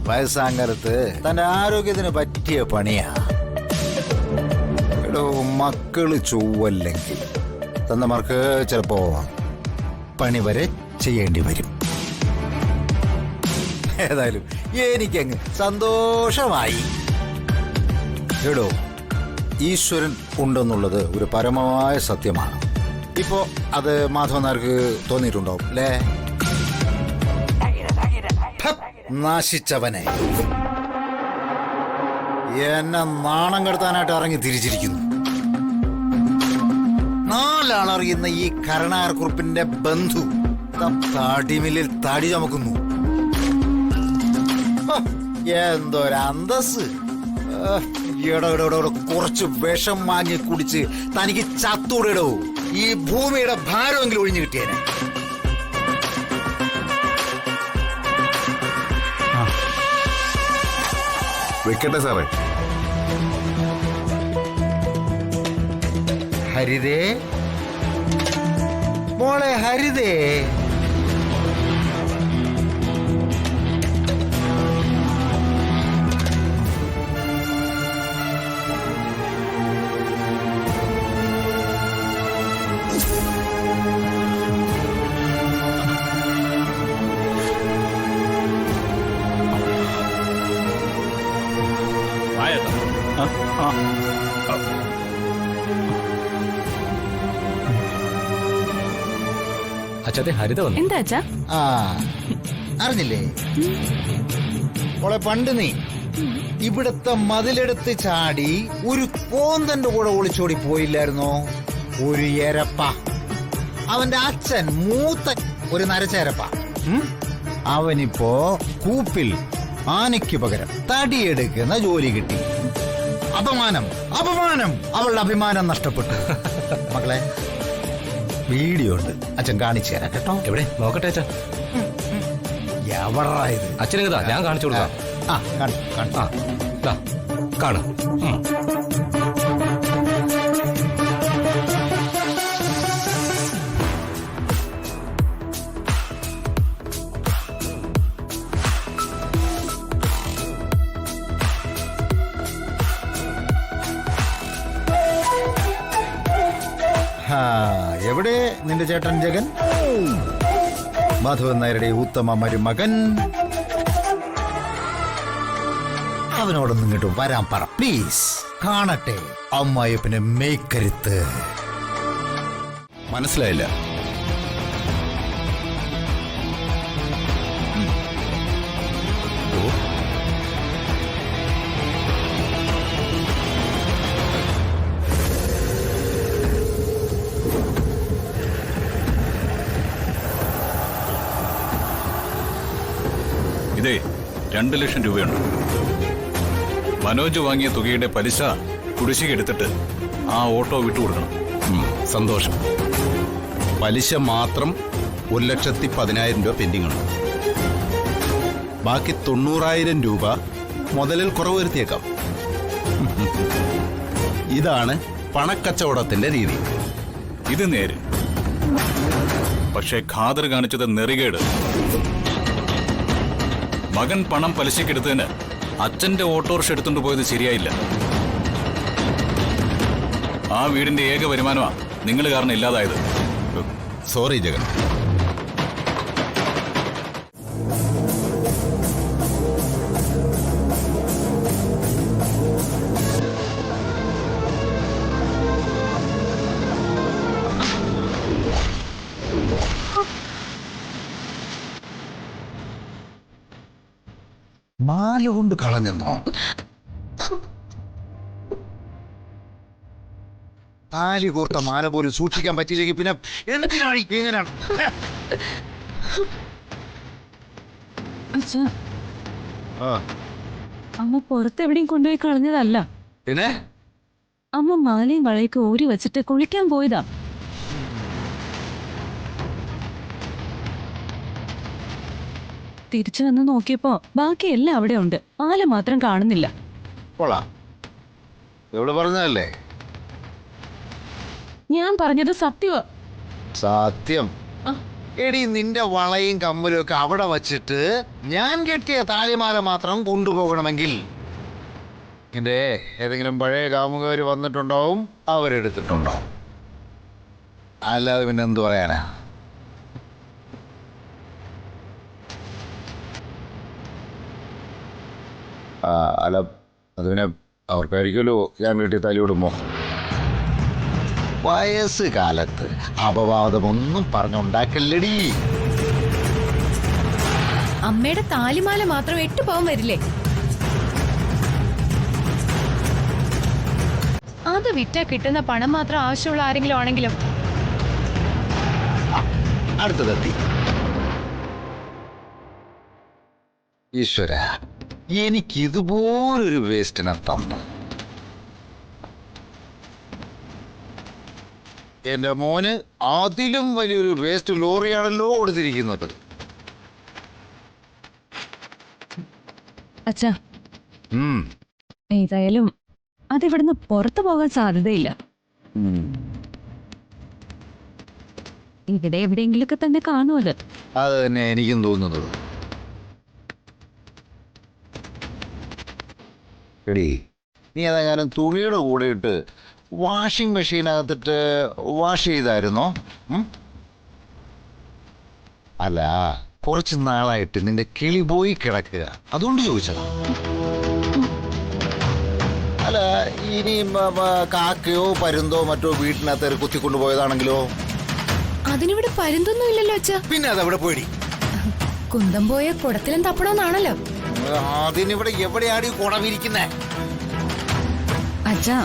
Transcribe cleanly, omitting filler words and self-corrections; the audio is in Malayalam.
വയസ്സാങ്കാലത്ത് തന്റെ ആരോഗ്യത്തിന് പറ്റിയ പണിയാ. എടോ, മക്കള് ചൊവ്വല്ലെങ്കിൽ തന്നമാർക്ക് ചിലപ്പോ പണി വരെ ചെയ്യേണ്ടി വരും. ഏതായാലും എനിക്കങ്ങ് സന്തോഷമായി. എടോ, ഈശ്വരൻ ഉണ്ടെന്നുള്ളത് ഒരു പരമമായ സത്യമാണ്. ഇപ്പോ അത് മാധവൻ നായർക്ക് തോന്നിയിട്ടുണ്ടാവും അല്ലേ? നാശിച്ചവനെ എന്നെ നാണം കെടുത്താനായിട്ട് ഇറങ്ങി തിരിച്ചിരിക്കുന്നു. നാലാളറിയുന്ന ഈ കരുണാകരക്കുറുപ്പിന്റെ ബന്ധു താടിമില്ലിൽ താടി ചമക്കുന്നു. എന്തൊരന്തസ്! കുറച്ച് വിഷം വാങ്ങി കുടിച്ച് തനിക്ക് ചത്തൂടിടോ. ഈ ഭൂമിയുടെ ഭാരമെങ്കിലും ഒഴിഞ്ഞു കിട്ടിയേനെ. വെക്കട്ടെ സാറേ. ഹരിതേ, മോളെ ഹരിതേ, അച്ഛാ, ഹരിത വന്നു. എന്താ അച്ഛാ? ആ അറിഞ്ഞില്ലേ മോളെ, പണ്ട് നീ ഇവിടത്തെ മതിലെടുത്ത് ചാടി ഒരു കോന്തന്റെ കൂടെ ഒളിച്ചോടി പോയില്ലായിരുന്നോ? ഒരു എരപ്പ. അവന്റെ അച്ഛൻ മൂത്ത ഒരു നരച്ചേരപ്പ. അവനിപ്പോ കൂപ്പിൽ ആനയ്ക്ക് പകരം തടിയെടുക്കുന്ന ജോലി കിട്ടി. അപമാനം, അപമാനം! അവളുടെ അഭിമാനം നഷ്ടപ്പെട്ടു. മകളെ, വീഡിയോ ഉണ്ട്, അച്ഛൻ കാണിച്ചു തരാം കേട്ടോ. എവിടെ നോക്കട്ടെ അച്ഛാ. എവറാ ഇത്? അച്ഛനേതാ, ഞാൻ കാണിച്ചു കൊടുക്കാം. കാണാം. എവിടെ നിന്റെ ചേട്ടൻ ജഗൻ? മാധവൻ നായരുടെ ഉത്തമ മരുമകൻ. അവനോടൊന്നും ഇങ്ങോട്ട് വരാൻ പറ പ്ലീസ്. കാണട്ടെ അമ്മായിപ്പിന് മേക്കരുത്ത്. മനസ്സിലായില്ല. ഇതേ 2 ലക്ഷം രൂപയുണ്ട്. മനോജ് വാങ്ങിയ തുകയുടെ പലിശ കുടിശ്ശിക എടുത്തിട്ട് ആ ഓട്ടോ വിട്ടുകൊടുക്കണം. സന്തോഷം. പലിശ മാത്രം 1,10,000 രൂപ പെൻഡിംഗ് ഉണ്ട്. ബാക്കി 90,000 രൂപ മുതലിൽ കുറവ് വരുത്തിയേക്കാം. ഇതാണ് പണക്കച്ചവടത്തിന്റെ രീതി. ഇത് നേര്. പക്ഷേ ഖാദർ കാണിച്ചത് നെറികേട്. മകൻ പണം പലിശക്കെടുത്തതിന് അച്ഛന്റെ ഓട്ടോറിക്ഷ എടുത്തുകൊണ്ട് പോയത് ശരിയായില്ല. ആ വീടിന്റെ ഏക വരുമാനമാ നിങ്ങൾ കാരണം ഇല്ലാതായത്. സോറി ജഗൻ. മാല കൊണ്ട് കളഞ്ഞെന്നോ? താലി കോർത്ത മാല പോലും സൂക്ഷിക്കാൻ പറ്റിയില്ലെങ്കിൽ പിന്നെ എന്തിനാണ് ഇങ്ങനെയാണ്? അമ്മ പുറത്തെവിടെയും കൊണ്ടുപോയി കളഞ്ഞതല്ല. പിന്നെ അമ്മ മാലയും വളയൊക്കെ ഊരി വെച്ചിട്ട് കുളിക്കാൻ പോയതാ. തിരിച്ചു വന്ന് നോക്കിയപ്പോ ബാക്കിയെല്ലാം അവിടെ ഉണ്ട്, മാല മാത്രം കാണുന്നില്ല. പറഞ്ഞതല്ലേ? ഞാൻ പറഞ്ഞത് സത്യമാ. സത്യം. എടി നിന്റെ വളയും കമ്മലും ഒക്കെ അവിടെ വച്ചിട്ട് ഞാൻ കെട്ടിയ താലിമാല മാത്രം കൊണ്ടുപോകണമെങ്കിൽ എന്റെ ഏതെങ്കിലും പഴയ കാമുകാര് വന്നിട്ടുണ്ടാവും, അവരെടുത്തിട്ടുണ്ടാവും. അല്ലാതെ പിന്നെ എന്തു പറയാനാ? അല്ല, അത് പിന്നെ അവർക്കായിരിക്കുമല്ലോ ഞാൻ വീട്ടിൽ തലിവിടുമ്പോ. വയസ്സ് കാലത്ത് അപവാദമൊന്നും പറഞ്ഞുണ്ടാക്കല്ലടി. അമ്മയുടെ താലിമാല മാത്രം 8 പവൻ വരില്ലേ? അത് വിറ്റാ കിട്ടുന്ന പണം മാത്രം ആവശ്യമുള്ള ആരെങ്കിലും ആണെങ്കിലും. അടുത്തതെത്തി. ഈശ്വര, എനിക്കിതുപോലൊരു വേസ്റ്റിനെ തന്നു. എന്റെ മോന് അതിലും വലിയൊരു വേസ്റ്റ് ലോറിയാണല്ലോ കൊടുത്തിരിക്കുന്നത്. അച്ഛാ, ഏതായാലും അതിവിടുന്ന് പുറത്തു പോകാൻ സാധ്യതയില്ല. ഇവിടെ എവിടെയെങ്കിലൊക്കെ തന്നെ കാണുമല്ലോ. അത് തന്നെ എനിക്കും തോന്നുന്നത്. എടി, നീ ഏതായാലും തുണിയുടെ കൂടെ ഇട്ട് വാഷിംഗ് മെഷീനകത്തിട്ട് വാഷ് ചെയ്തായിരുന്നോ? അല്ല, കുറച്ച് നാളായിട്ട് നിന്റെ കിളി പോയി കിടക്കുക, അതുകൊണ്ട് ചോദിച്ചതാ. അല്ല, ഇനി കാക്കയോ പരുന്തോ മറ്റോ വീട്ടിനകത്ത് കുത്തിക്കൊണ്ടുപോയതാണെങ്കിലോ? അതിനിവിടെ പരുന്തൊന്നും ഇല്ലല്ലോ അച്ഛ. പിന്നെ അതെവിടെ പോയി? കുന്തം പോയ കുടത്തിലും തപ്പണമെന്നാണല്ലോ. അതിനിവിടെ എവിടെയാണ് ഈ കുടവിരിക്കുന്നേ? അച്ഛാ,